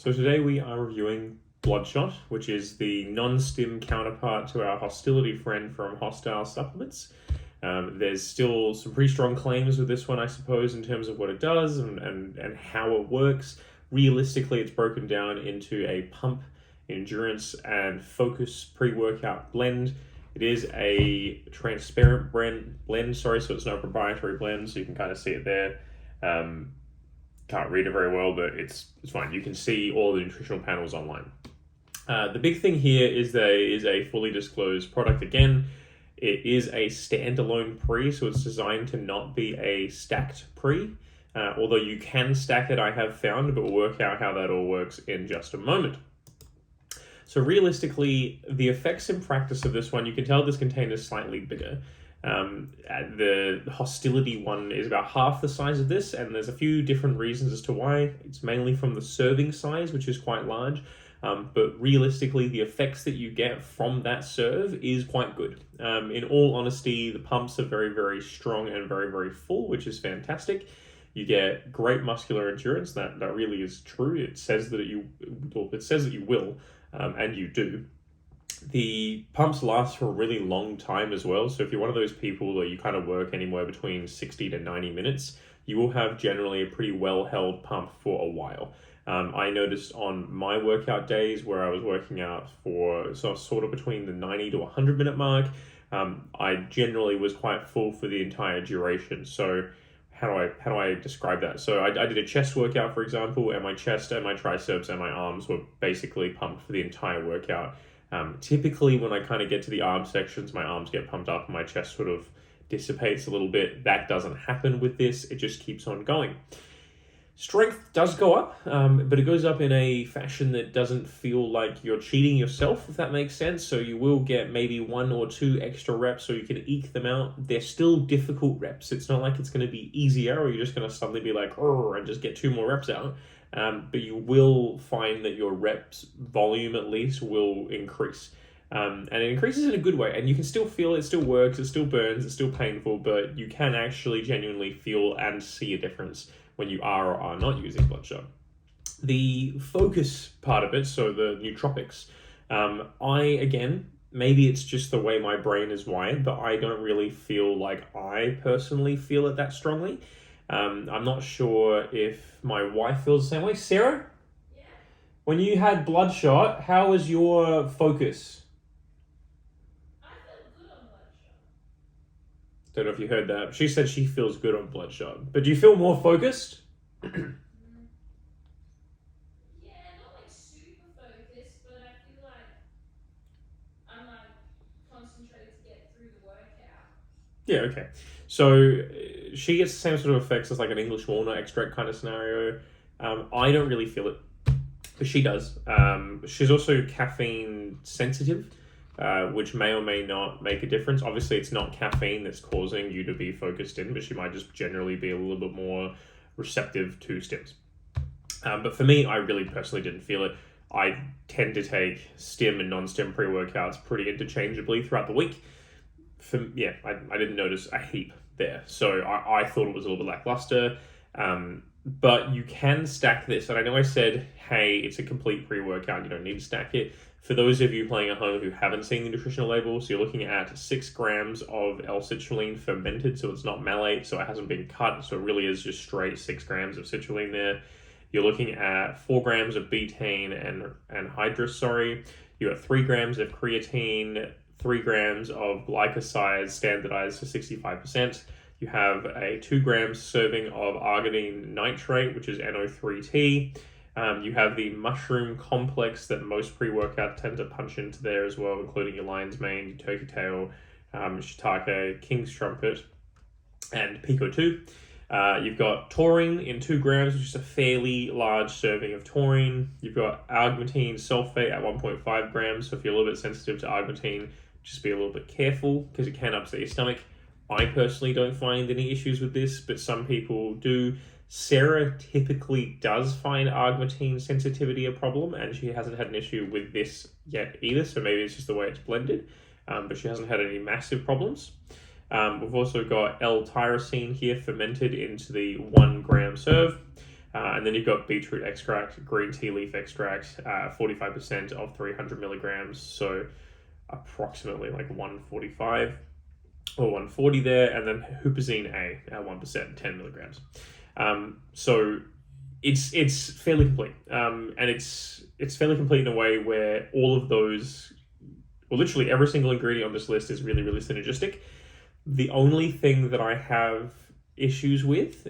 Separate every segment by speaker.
Speaker 1: So today we are reviewing Bloodshot, which is the non-stim counterpart to our Hosstility friend from Hosstile supplements. There's still some pretty strong claims with this one, I suppose, in terms of what it does and how it works. Realistically, it's broken down into a pump, endurance, and focus pre-workout blend. It is a transparent blend, so it's no proprietary blend, so you can kind of see it there. Can't read it very well, but it's fine. You can see all the nutritional panels online. The big thing here is there is a fully disclosed product again. It is a standalone pre, so it's designed to not be a stacked pre. Although you can stack it, I have found, but we'll work out how that all works in just a moment. So realistically, the effects in practice of this one, you can tell this container is slightly bigger. The Hosstility one is about half the size of this, and there's a few different reasons as to why. It's mainly from the serving size, which is quite large, but realistically, the effects that you get from that serve is quite good. In all honesty, the pumps are very, very strong and very, very full, which is fantastic. You get great muscular endurance. That really is true. It says that you will, and you do. The pumps last for a really long time as well. So if you're one of those people that you kind of work anywhere between 60 to 90 minutes, you will have generally a pretty well-held pump for a while. I noticed on my workout days where I was working out for sort of between the 90 to 100 minute mark, I generally was quite full for the entire duration. So how do I describe that? So I did a chest workout, for example, and my chest and my triceps and my arms were basically pumped for the entire workout. Typically, when I kind of get to the arm sections, my arms get pumped up and my chest sort of dissipates a little bit. That doesn't happen with this. It just keeps on going. Strength does go up, but it goes up in a fashion that doesn't feel like you're cheating yourself, if that makes sense. So you will get maybe 1 or 2 extra reps so you can eke them out. They're still difficult reps. It's not like it's going to be easier or you're just going to suddenly be like, oh, and just get 2 more reps out. But you will find that your reps volume at least will increase. And it increases in a good way. And you can still feel it still works, it still burns, it's still painful, but you can actually genuinely feel and see a difference when you are or are not using Bloodshot. The focus part of it, so the nootropics, maybe it's just the way my brain is wired, but I don't really feel like I personally feel it that strongly. I'm not sure if my wife feels the same way. Sarah? Yeah. When you had Bloodshot, how was your focus?
Speaker 2: I felt good on Bloodshot.
Speaker 1: Don't know if you heard that. She said she feels good on Bloodshot. But do you feel more focused?
Speaker 2: Yeah, not like super focused, but I feel like I'm like concentrated to get through the workout.
Speaker 1: Yeah, okay. So she gets the same sort of effects as like an English walnut extract kind of scenario. I don't really feel it, but she does. She's also caffeine sensitive, which may or may not make a difference. Obviously, it's not caffeine that's causing you to be focused in, but she might just generally be a little bit more receptive to stims. But for me, I really personally didn't feel it. I tend to take stim and non-stim pre-workouts pretty interchangeably throughout the week. I didn't notice a heap there. So I thought it was a little bit lackluster. But you can stack this. And I know I said, hey, it's a complete pre-workout. You don't need to stack it. For those of you playing at home who haven't seen the nutritional label, so you're looking at 6 grams of L-citrulline fermented. So it's not malate, so it hasn't been cut. So it really is just straight 6 grams of citrulline there. You're looking at 4 grams of betaine and hydrous, You got 3 grams of creatine, 3 grams of glycosides standardized for 65%. You have a 2 grams serving of arginine nitrate, which is NO3T. You have the mushroom complex that most pre-workouts tend to punch into there as well, including your lion's mane, your turkey tail, shiitake, king's trumpet, and pico 2. You've got taurine in 2 grams, which is a fairly large serving of taurine. You've got augmentine sulfate at 1.5 grams. So if you're a little bit sensitive to augmentine, just be a little bit careful because it can upset your stomach. I personally don't find any issues with this, but some people do. Sarah typically does find augmentine sensitivity a problem, and she hasn't had an issue with this yet either, so maybe it's just the way it's blended, but she hasn't had any massive problems. We've also got L-tyrosine here fermented into the 1 gram serve. And then you've got beetroot extract, green tea leaf extract, 45% of 300 milligrams, so approximately like 145 or 140 there, and then huperzine A at 1%, 10 milligrams. So it's fairly complete, and it's fairly complete in a way where all of those, well, literally every single ingredient on this list is really, really synergistic. The only thing that I have issues with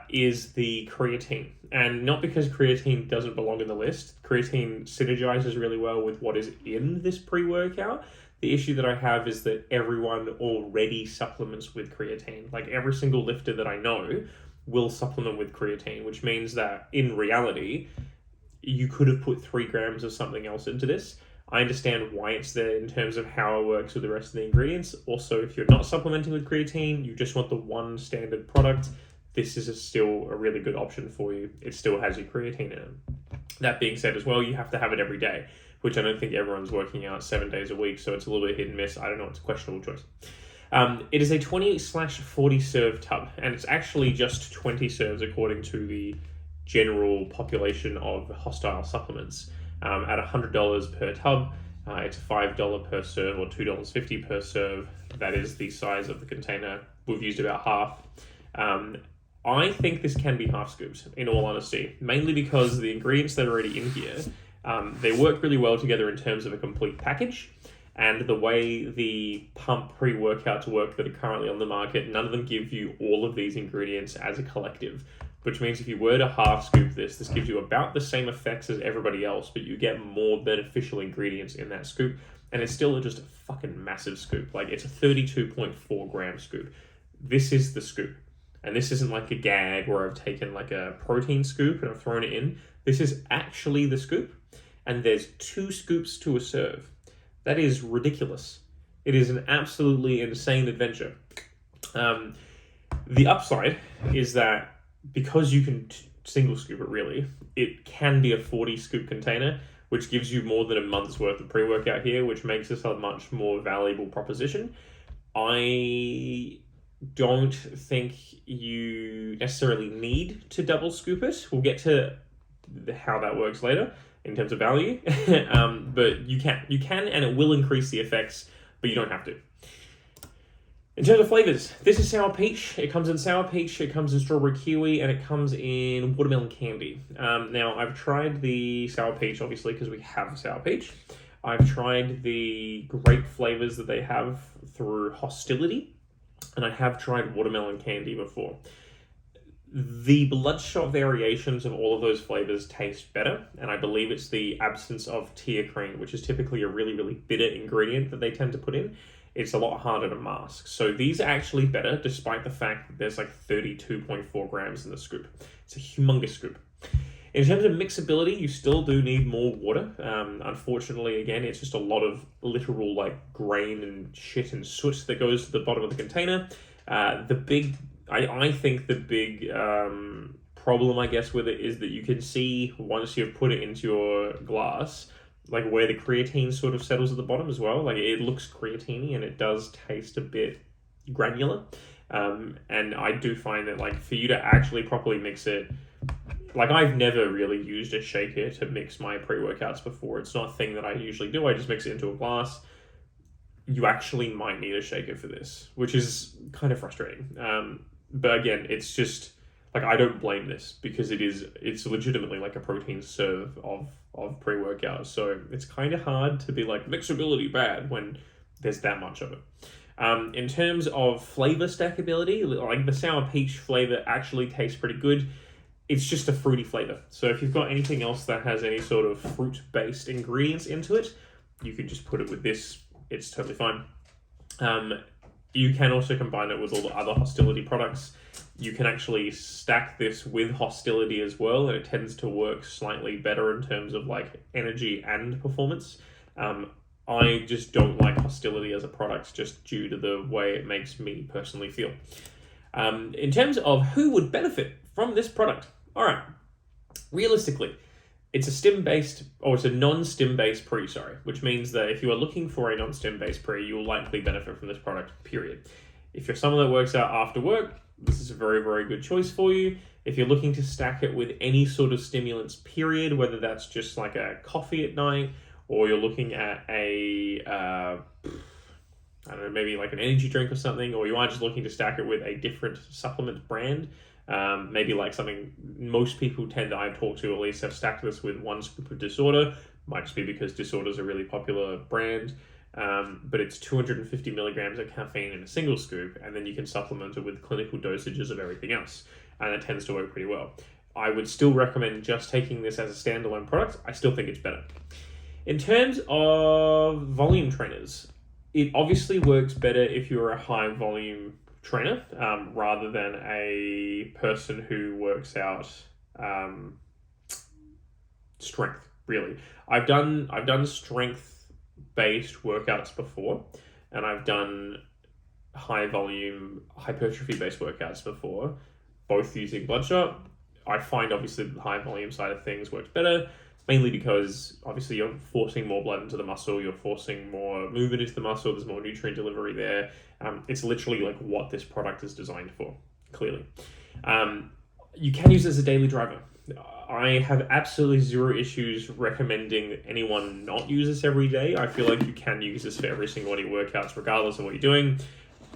Speaker 1: is the creatine, and not because creatine doesn't belong in the list. Creatine synergizes really well with what is in this pre-workout. The issue that I have is that everyone already supplements with creatine. Like every single lifter that I know will supplement with creatine, which means that in reality, you could have put 3 grams of something else into this. I understand why it's there in terms of how it works with the rest of the ingredients. Also, if you're not supplementing with creatine, you just want the one standard product, this is still a really good option for you. It still has your creatine in it. That being said as well, you have to have it every day, which I don't think everyone's working out 7 days a week, so it's a little bit hit and miss. I don't know, it's a questionable choice. It is a 20/40 serve tub, and it's actually just 20 serves according to the general population of Hosstile supplements. At $100 per tub, it's $5 per serve or $2.50 per serve. That is the size of the container. We've used about half. I think this can be half scoops, in all honesty, mainly because the ingredients that are already in here, they work really well together in terms of a complete package. And the way the pump pre-workouts work that are currently on the market, none of them give you all of these ingredients as a collective, which means if you were to half scoop this gives you about the same effects as everybody else, but you get more beneficial ingredients in that scoop, and it's still just a fucking massive scoop. Like, it's a 32.4 gram scoop. This is the scoop. And this isn't like a gag where I've taken like a protein scoop and I've thrown it in. This is actually the scoop, and there's 2 scoops to a serve. That is ridiculous. It is an absolutely insane adventure. The upside is that because you can single scoop it really, it can be a 40 scoop container, which gives you more than a month's worth of pre-workout here, which makes this a much more valuable proposition. I don't think you necessarily need to double scoop it. We'll get to how that works later in terms of value, but you can, and it will increase the effects, but you don't have to. In terms of flavors, this is sour peach. It comes in sour peach, it comes in strawberry kiwi, and it comes in watermelon candy. Now, I've tried the sour peach, obviously, because we have sour peach. I've tried the grape flavors that they have through Hosstility, and I have tried watermelon candy before. The Bloodshot variations of all of those flavors taste better, and I believe it's the absence of teacrine, which is typically a really, really bitter ingredient that they tend to put in. It's a lot harder to mask. So these are actually better, despite the fact that there's like 32.4 grams in the scoop. It's a humongous scoop. In terms of mixability, you still do need more water. Unfortunately, again, it's just a lot of literal like grain and shit and soot that goes to the bottom of the container. I think the big problem, I guess, with it is that you can see once you've put it into your glass, like where the creatine sort of settles at the bottom as well. Like it looks creatine-y and it does taste a bit granular. And I do find that like for you to actually properly mix it, like I've never really used a shaker to mix my pre-workouts before. It's not a thing that I usually do. I just mix it into a glass. You actually might need a shaker for this, which is kind of frustrating. But again, it's just like I don't blame this because it's legitimately like a protein serve of pre-workouts. So it's kind of hard to be like mixability bad when there's that much of it. In terms of flavor stackability, like the sour peach flavor actually tastes pretty good. It's just a fruity flavor. So if you've got anything else that has any sort of fruit-based ingredients into it, you can just put it with this. It's totally fine. You can also combine it with all the other Hosstility products. You can actually stack this with Hosstility as well, and it tends to work slightly better in terms of like energy and performance. I just don't like Hosstility as a product just due to the way it makes me personally feel. In terms of who would benefit from this product, all right, realistically, it's a non-stim based pre, which means that if you are looking for a non-stim based pre, you will likely benefit from this product, period. If you're someone that works out after work, this is a very, very good choice for you. If you're looking to stack it with any sort of stimulants, period, whether that's just like a coffee at night, or you're looking at I don't know, maybe like an energy drink or something, or you are just looking to stack it with a different supplement brand, maybe like something most people I've talked to at least have stacked this with one scoop of Disorder. Might just be because Disorder is a really popular brand, but it's 250 milligrams of caffeine in a single scoop, and then you can supplement it with clinical dosages of everything else, and it tends to work pretty well. I would still recommend just taking this as a standalone product. I still think it's better. In terms of volume trainers, it obviously works better if you're a high volume trainer rather than a person who works out strength, really. I've done strength based workouts before, and I've done high volume hypertrophy based workouts before, both using Bloodshot. I find obviously the high volume side of things works better, mainly because obviously you're forcing more blood into the muscle, you're forcing more movement into the muscle, there's more nutrient delivery there. It's literally like what this product is designed for, clearly. You can use it as a daily driver. I have absolutely zero issues recommending anyone not use this every day. I feel like you can use this for every single one of your workouts, regardless of what you're doing.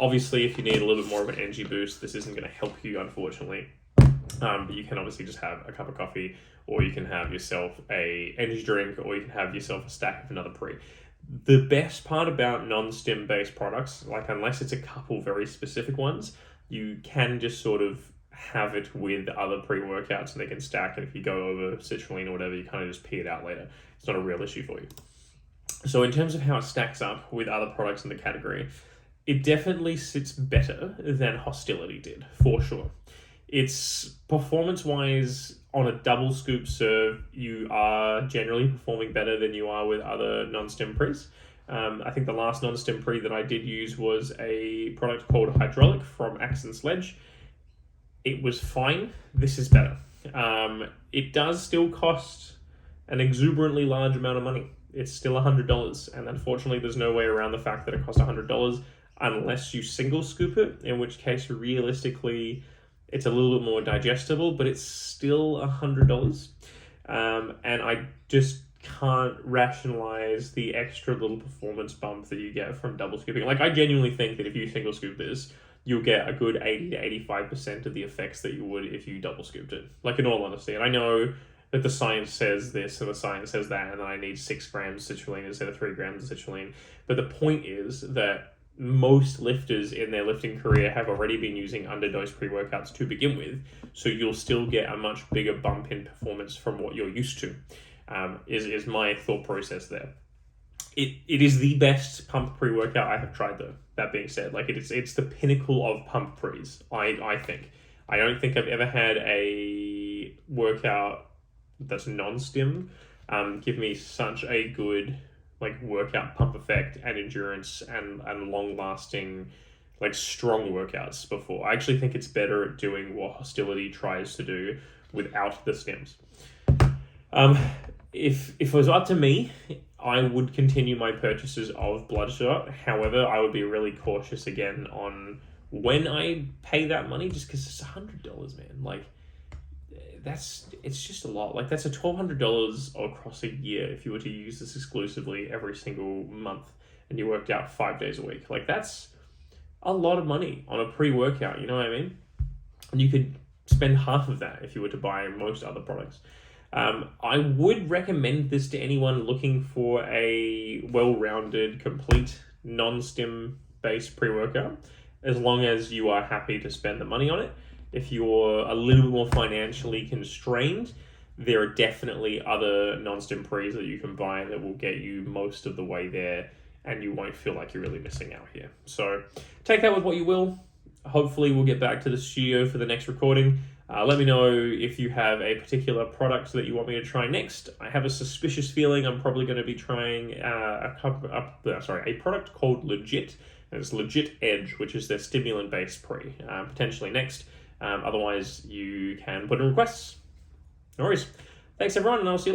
Speaker 1: Obviously, if you need a little bit more of an energy boost, this isn't going to help you, unfortunately. But you can obviously just have a cup of coffee, or you can have yourself a energy drink, or you can have yourself a stack of another pre. The best part about non-stim based products, like unless it's a couple very specific ones, you can just sort of have it with other pre-workouts and they can stack, and if you go over citrulline or whatever, you kind of just pee it out later. It's not a real issue for you. So in terms of how it stacks up with other products in the category, it definitely sits better than Hosstility did, for sure. It's performance-wise, on a double scoop serve, you are generally performing better than you are with other non-stim pre's. I think the last non-stim pre that I did use was a product called Hydraulic from Axe & Sledge. It was fine. This is better. It does still cost an exuberantly large amount of money. It's still $100, and unfortunately there's no way around the fact that it costs $100 unless you single scoop it, in which case realistically it's a little bit more digestible, but it's still $100. And I just can't rationalize the extra little performance bump that you get from double scooping. Like, I genuinely think that if you single scoop this, you'll get a good 80 to 85% of the effects that you would if you double scooped it. Like, in all honesty. And I know that the science says this and the science says that, and then I need 6 grams of citrulline instead of 3 grams of citrulline. But the point is that most lifters in their lifting career have already been using underdosed pre-workouts to begin with, so you'll still get a much bigger bump in performance from what you're used to, is my thought process there. It is the best pump pre-workout I have tried, though. That being said, like, it's the pinnacle of pump pre's, I think. I don't think I've ever had a workout that's non-stim give me such a good like workout pump effect and endurance and long-lasting, like, strong workouts before. I actually think it's better at doing what Hosstility tries to do without the stims. If it was up to me, I would continue my purchases of Bloodshot. However, I would be really cautious again on when I pay that money, just because it's $100, man. Like, it's just a lot. Like, that's a $1,200 across a year if you were to use this exclusively every single month and you worked out 5 days a week. Like, that's a lot of money on a pre-workout, you know what I mean? And you could spend half of that if you were to buy most other products. I would recommend this to anyone looking for a well-rounded, complete, non-stim based pre-workout, as long as you are happy to spend the money on it. If you're a little bit more financially constrained, there are definitely other non-stim pre's that you can buy that will get you most of the way there, and you won't feel like you're really missing out here. So take that with what you will. Hopefully we'll get back to the studio for the next recording. Let me know if you have a particular product that you want me to try next. I have a suspicious feeling I'm probably going to be trying a product called Legit, and it's Legit Edge, which is their stimulant-based pre, potentially next. Otherwise, you can put in requests. No worries. Thanks, everyone, and I'll see you later.